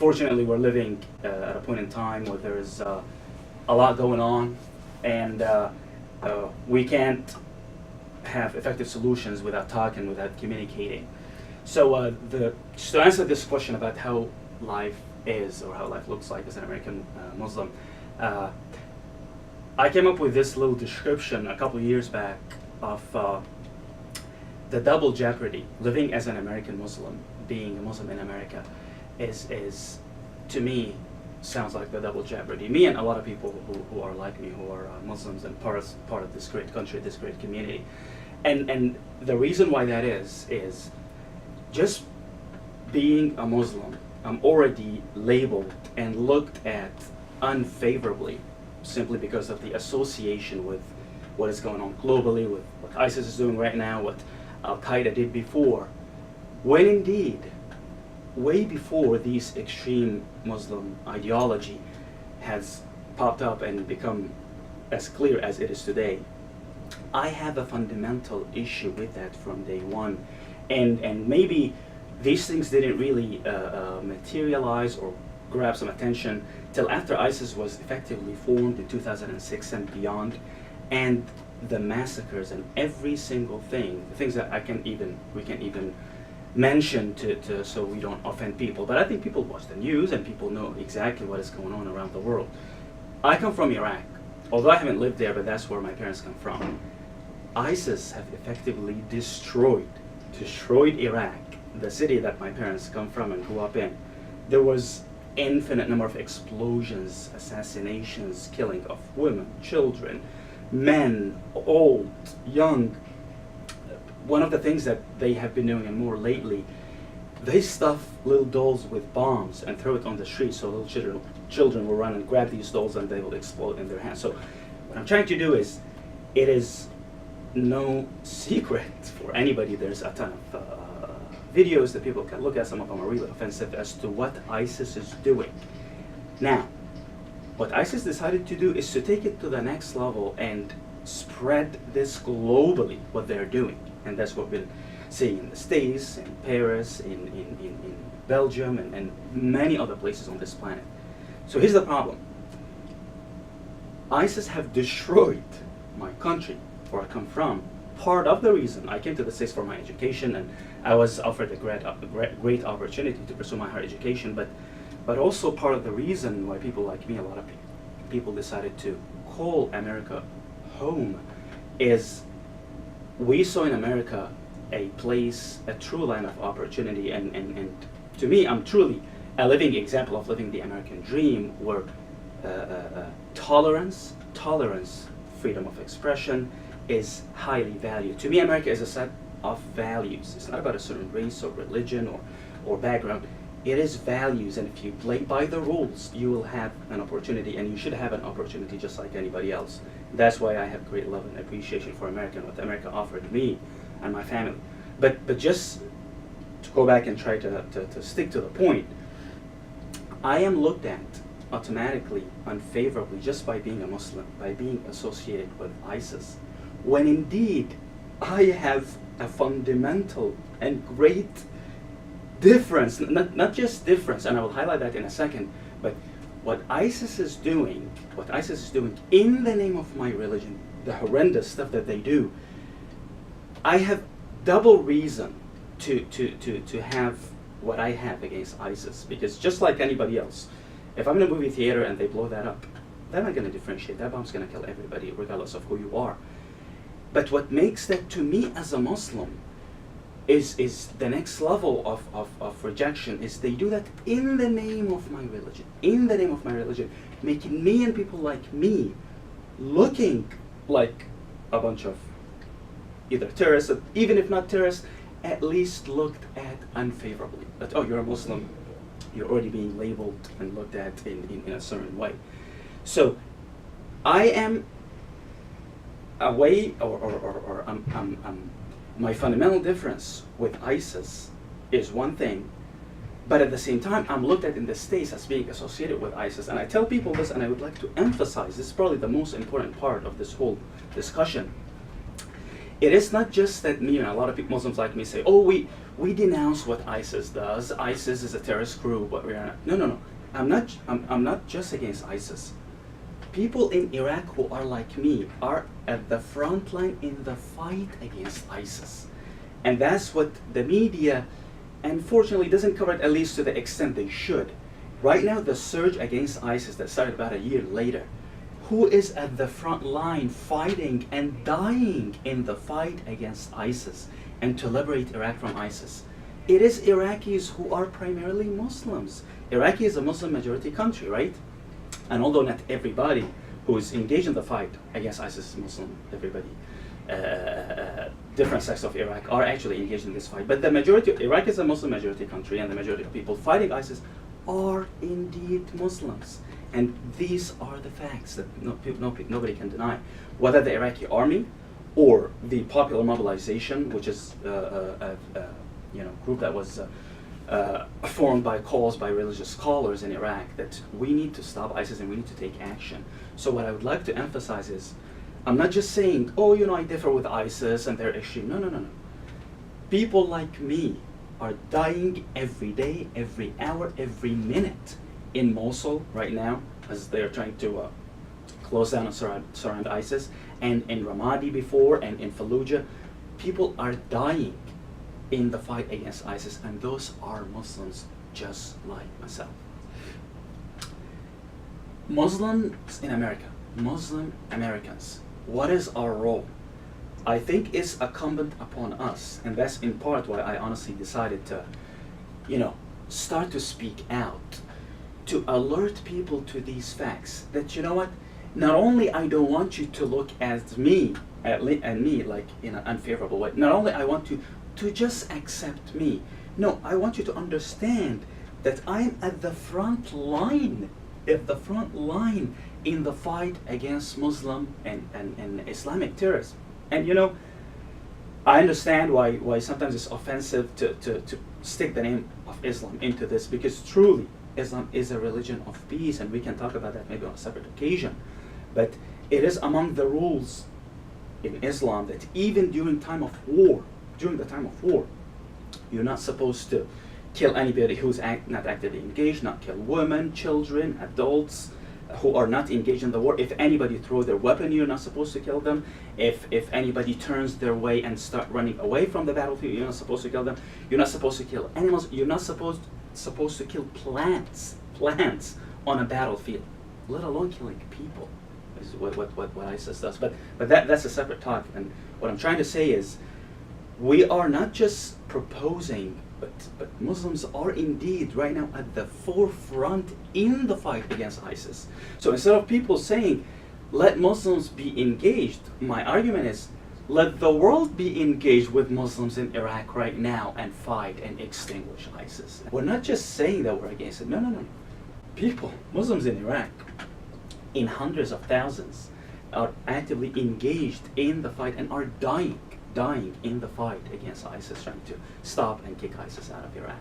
fortunately, we're living at a point in time where there's a lot going on, and we can't have effective solutions without talking, without communicating. So, to answer this question about how life is or how life looks like as an American Muslim, uh, I came up with this little description a couple of years back of the double jeopardy. Living as an American Muslim, being a Muslim in America, is to me sounds like the double jeopardy. Me and a lot of people who are like me, who are Muslims and part of this great country, this great community, and the reason why that is just being a Muslim, I'm already labeled and looked at unfavorably simply because of the association with what is going on globally, with what ISIS is doing right now, what Al-Qaeda did before, when indeed, way before these extreme Muslim ideology has popped up and become as clear as it is today. I have a fundamental issue with that from day one. And maybe these things didn't really materialize or grab some attention till after ISIS was effectively formed in 2006 and beyond, and the massacres and every single thing, the things that we can even mention to so we don't offend people. But I think people watch the news and people know exactly what is going on around the world. I come from Iraq, although I haven't lived there, but that's where my parents come from. ISIS have effectively destroyed Iraq, the city that my parents come from and grew up in. There was infinite number of explosions, assassinations, killing of women, children, men, old, young. One of the things that they have been doing and more lately, they stuff little dolls with bombs and throw it on the street so little children will run and grab these dolls and they will explode in their hands. So what I'm trying to do is, it is no secret for anybody. There's a ton of videos that people can look at. Some of them are really offensive as to what ISIS is doing. Now, what ISIS decided to do is to take it to the next level and spread this globally, what they're doing. And that's what we've been seeing in the States, in Paris, in Belgium, and many other places on this planet. So here's the problem. ISIS have destroyed my country, where I come from. Part of the reason I came to the States for my education, and I was offered a great opportunity to pursue my higher education, but also part of the reason why people like me, a lot of people decided to call America home, is we saw in America a place, a true land of opportunity, and to me, I'm truly a living example of living the American dream, where tolerance, freedom of expression is highly valued. To me, America is a set of values. It's not about a certain race or religion or background. It is values, and if you play by the rules, you will have an opportunity, and you should have an opportunity just like anybody else. That's why I have great love and appreciation for America and what America offered me and my family. But just to go back and try to stick to the point, I am looked at automatically unfavorably just by being a Muslim, by being associated with ISIS, when indeed I have a fundamental and great difference, not just difference, and I will highlight that in a second, but what ISIS is doing in the name of my religion, the horrendous stuff that they do, I have double reason to have what I have against ISIS, because just like anybody else, if I'm in a movie theater and they blow that up, they're not going to differentiate. That bomb's going to kill everybody, regardless of who you are. But what makes that, to me as a Muslim, is the next level of rejection, is they do that in the name of my religion, making me and people like me looking like a bunch of either terrorists, or even if not terrorists, at least looked at unfavorably. That, oh, you're a Muslim, you're already being labeled and looked at in a certain way. So I am away, or my fundamental difference with ISIS is one thing, but at the same time, I'm looked at in the States as being associated with ISIS. And I tell people this, and I would like to emphasize, this is probably the most important part of this whole discussion, it is not just that me and a lot of people, Muslims like me say, oh, we denounce what ISIS does. ISIS is a terrorist group, but we are not. No, no, no. I'm not just against ISIS. People in Iraq who are like me are at the front line in the fight against ISIS. And that's what the media, unfortunately, doesn't cover it, at least to the extent they should. Right now, the surge against ISIS that started about a year later, who is at the front line fighting and dying in the fight against ISIS and to liberate Iraq from ISIS? It is Iraqis who are primarily Muslims. Iraq is a Muslim majority country, right? And although not everybody who is engaged in the fight against ISIS is Muslim, everybody, different sects of Iraq are actually engaged in this fight. But the majority, Iraq is a Muslim majority country, and the majority of people fighting ISIS are indeed Muslims. And these are the facts that nobody can deny. Whether the Iraqi army or the popular mobilization, which is a group that was formed by calls by religious scholars in Iraq, that we need to stop ISIS and we need to take action. So what I would like to emphasize is, I'm not just saying, oh, I differ with ISIS and their issue. No, no, no, no. People like me are dying every day, every hour, every minute in Mosul right now, as they're trying to close down and surround ISIS, and in Ramadi before, and in Fallujah. People are dying in the fight against ISIS, and those are Muslims just like myself. Muslims in America, Muslim Americans, what is our role? I think it's incumbent upon us, and that's in part why I honestly decided to, start to speak out, to alert people to these facts, that what, not only I don't want you to look at me, like in an unfavorable way, not only I want to just accept me, no, I want you to understand that I'm at the front line, in the fight against Muslim and Islamic terrorism. And I understand why sometimes it's offensive to stick the name of Islam into this, because truly Islam is a religion of peace, and we can talk about that maybe on a separate occasion. But it is among the rules in Islam that even during the time of war, you're not supposed to kill anybody who's not actively engaged, not kill women, children, adults who are not engaged in the war. If anybody throws their weapon, you're not supposed to kill them. If anybody turns their way and start running away from the battlefield, you're not supposed to kill them. You're not supposed to kill animals. You're not supposed to kill plants on a battlefield, let alone killing people, is what ISIS does. But that's a separate talk. And what I'm trying to say is, we are not just proposing, but Muslims are indeed right now at the forefront in the fight against ISIS. So instead of people saying, let Muslims be engaged, my argument is, let the world be engaged with Muslims in Iraq right now and fight and extinguish ISIS. We're not just saying that we're against it. No, no, no. People, Muslims in Iraq, in hundreds of thousands, are actively engaged in the fight and are dying in the fight against ISIS, trying to stop and kick ISIS out of Iraq.